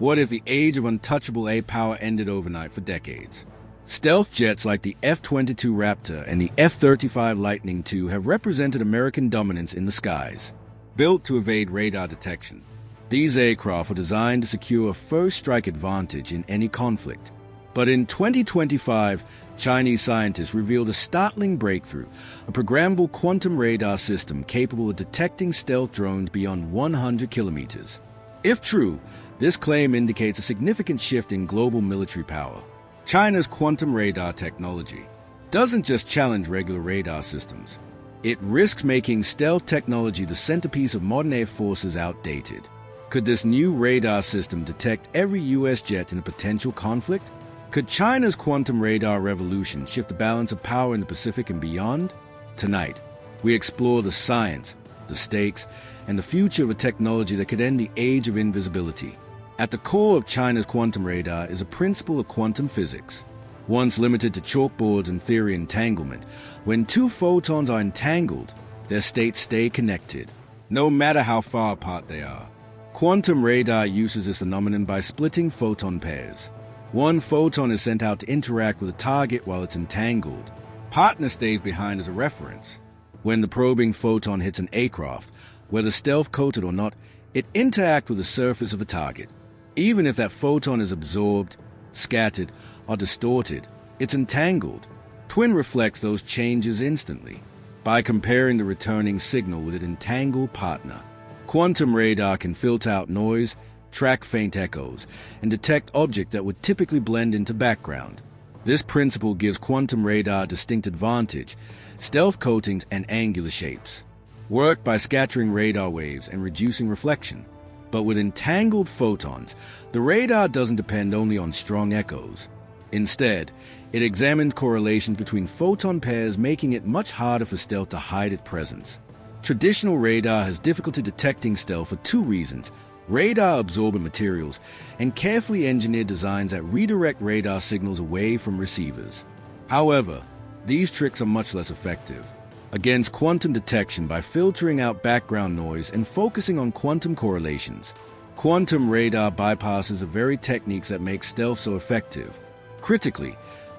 What if the age of untouchable A power ended overnight for decades? Stealth jets like the F-22 Raptor and the F-35 Lightning II have represented American dominance in the skies. Built to evade radar detection, these aircraft were designed to secure a first-strike advantage in any conflict. But in 2025, Chinese scientists revealed a startling breakthrough, a programmable quantum radar system capable of detecting stealth drones beyond 100 kilometers. If true, this claim indicates a significant shift in global military power. China's quantum radar technology doesn't just challenge regular radar systems. It risks making stealth technology the centerpiece of modern air forces outdated. Could this new radar system detect every U.S. jet in a potential conflict? Could China's quantum radar revolution shift the balance of power in the Pacific and beyond? Tonight, we explore the science, the stakes, and the future of a technology that could end the age of invisibility. At the core of China's quantum radar is a principle of quantum physics. Once limited to chalkboards and theory entanglement, when two photons are entangled, their states stay connected, no matter how far apart they are. Quantum radar uses this phenomenon by splitting photon pairs. One photon is sent out to interact with a target while it's entangled. Partner stays behind as a reference. When the probing photon hits an aircraft, whether stealth-coated or not, it interacts with the surface of the target. Even if that photon is absorbed, scattered, or distorted, it's entangled. Twin reflects those changes instantly by comparing the returning signal with an entangled partner. Quantum radar can filter out noise, track faint echoes, and detect objects that would typically blend into background. This principle gives quantum radar a distinct advantage: stealth coatings and angular shapes work by scattering radar waves and reducing reflection. But with entangled photons, the radar doesn't depend only on strong echoes. Instead, it examines correlations between photon pairs, making it much harder for stealth to hide its presence. Traditional radar has difficulty detecting stealth for two reasons: radar-absorbent materials and carefully engineered designs that redirect radar signals away from receivers. However, these tricks are much less effective against quantum detection by filtering out background noise and focusing on quantum correlations. Quantum radar bypasses the very techniques that make stealth so effective. Critically,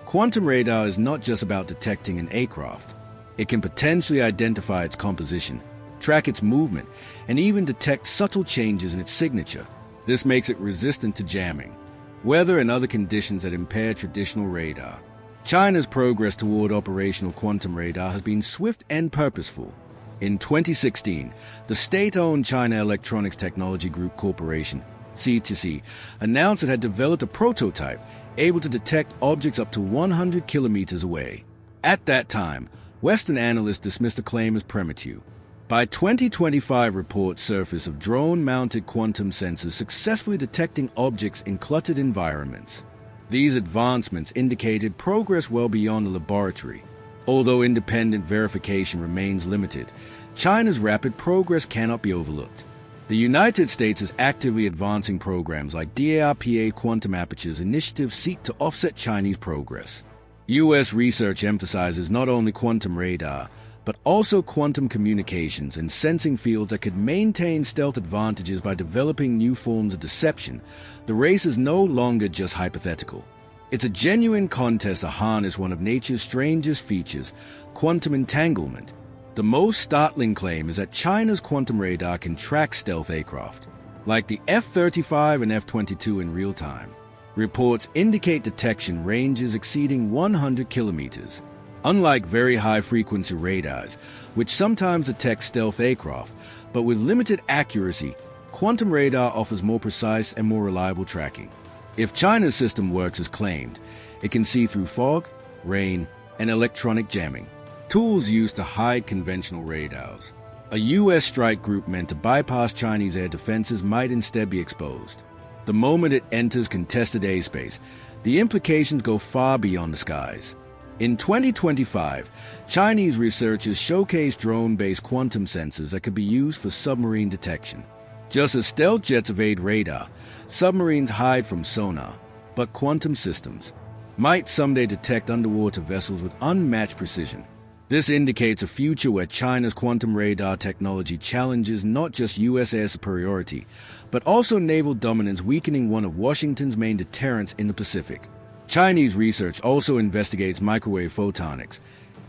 quantum radar is not just about detecting an aircraft. It can potentially identify its composition, track its movement, and even detect subtle changes in its signature. This makes it resistant to jamming, weather, and other conditions that impair traditional radar. China's progress toward operational quantum radar has been swift and purposeful. In 2016, the state-owned China Electronics Technology Group Corporation, CETC, announced it had developed a prototype able to detect objects up to 100 kilometers away. At that time, Western analysts dismissed the claim as premature. By 2025, reports surfaced of drone-mounted quantum sensors successfully detecting objects in cluttered environments. These advancements indicated progress well beyond the laboratory. Although independent verification remains limited, China's rapid progress cannot be overlooked. The United States is actively advancing programs like DARPA Quantum Apertures initiatives seek to offset Chinese progress. U.S. research emphasizes not only quantum radar, but also quantum communications and sensing fields that could maintain stealth advantages by developing new forms of deception. The race is no longer just hypothetical. It's a genuine contest to harness one of nature's strangest features, quantum entanglement. The most startling claim is that China's quantum radar can track stealth aircraft, like the F-35 and F-22 in real time. Reports indicate detection ranges exceeding 100 kilometers. Unlike very high-frequency radars, which sometimes detect stealth aircraft, but with limited accuracy, quantum radar offers more precise and more reliable tracking. If China's system works as claimed, it can see through fog, rain, and electronic jamming, tools used to hide conventional radars. A U.S. strike group meant to bypass Chinese air defenses might instead be exposed. The moment it enters contested airspace, the implications go far beyond the skies. In 2025, Chinese researchers showcased drone-based quantum sensors that could be used for submarine detection. Just as stealth jets evade radar, submarines hide from sonar, but quantum systems might someday detect underwater vessels with unmatched precision. This indicates a future where China's quantum radar technology challenges not just U.S. air superiority, but also naval dominance, weakening one of Washington's main deterrents in the Pacific. Chinese research also investigates microwave photonics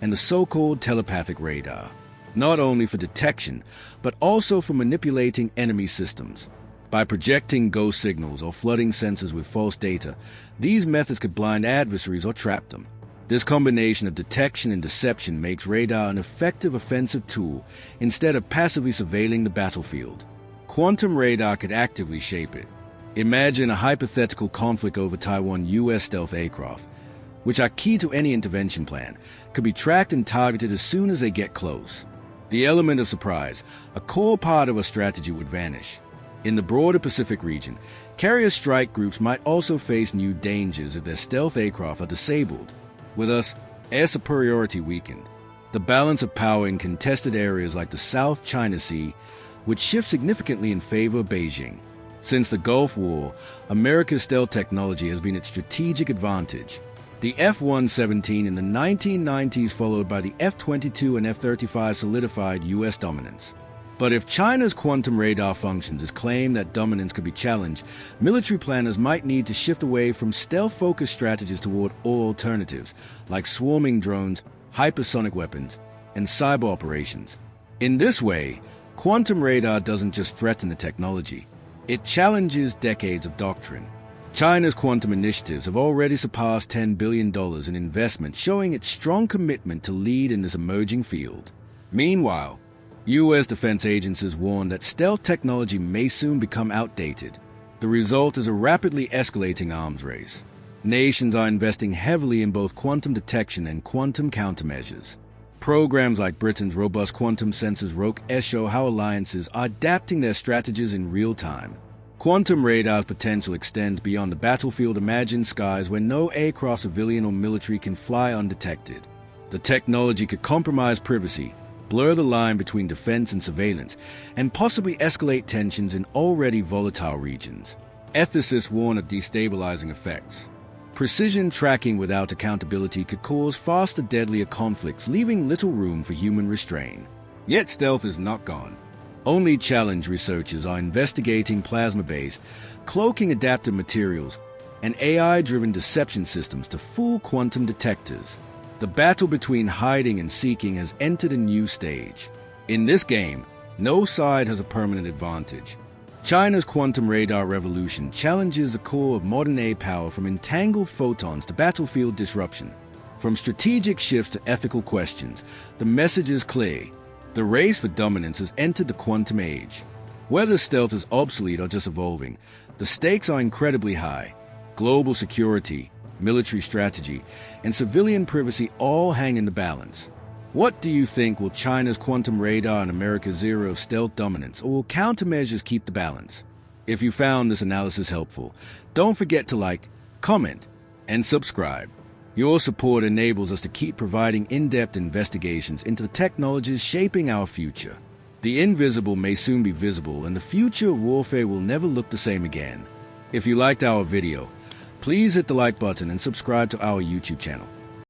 and the so-called telepathic radar, not only for detection, but also for manipulating enemy systems. By projecting ghost signals or flooding sensors with false data, these methods could blind adversaries or trap them. This combination of detection and deception makes radar an effective offensive tool instead of passively surveilling the battlefield. Quantum radar could actively shape it. Imagine a hypothetical conflict over Taiwan. U.S. stealth aircraft, which are key to any intervention plan, could be tracked and targeted as soon as they get close. The element of surprise, a core part of a strategy, would vanish. In the broader Pacific region, carrier strike groups might also face new dangers if their stealth aircraft are disabled. With us, air superiority weakened, the balance of power in contested areas like the South China Sea would shift significantly in favor of Beijing. Since the Gulf War, America's stealth technology has been its strategic advantage. The F-117 in the 1990s, followed by the F-22 and F-35, solidified U.S. dominance. But if China's quantum radar functions as claimed, that dominance could be challenged, military planners might need to shift away from stealth-focused strategies toward all alternatives, like swarming drones, hypersonic weapons, and cyber operations. In this way, quantum radar doesn't just threaten the technology, it challenges decades of doctrine. China's quantum initiatives have already surpassed $10 billion in investment, showing its strong commitment to lead in this emerging field. Meanwhile, U.S. defense agencies warn that stealth technology may soon become outdated. The result is a rapidly escalating arms race. Nations are investing heavily in both quantum detection and quantum countermeasures. Programs like Britain's robust quantum sensors ROKE show how alliances are adapting their strategies in real time. Quantum radar's potential extends beyond the battlefield. Imagine skies where no aircraft, civilian or military, can fly undetected. The technology could compromise privacy, blur the line between defense and surveillance, and possibly escalate tensions in already volatile regions. Ethicists warn of destabilizing effects. Precision tracking without accountability could cause faster, deadlier conflicts, leaving little room for human restraint. Yet stealth is not gone. Only challenge researchers are investigating plasma-based, cloaking adaptive materials, and AI-driven deception systems to fool quantum detectors. The battle between hiding and seeking has entered a new stage. In this game, no side has a permanent advantage. China's quantum radar revolution challenges the core of modern air power, from entangled photons to battlefield disruption. From strategic shifts to ethical questions, the message is clear. The race for dominance has entered the quantum age. Whether stealth is obsolete or just evolving, the stakes are incredibly high. Global security, military strategy, and civilian privacy all hang in the balance. What do you think? Will China's quantum radar and America's era of stealth dominance, or will countermeasures keep the balance? If you found this analysis helpful, don't forget to like, comment, and subscribe. Your support enables us to keep providing in-depth investigations into the technologies shaping our future. The invisible may soon be visible, and the future of warfare will never look the same again. If you liked our video, please hit the like button and subscribe to our YouTube channel.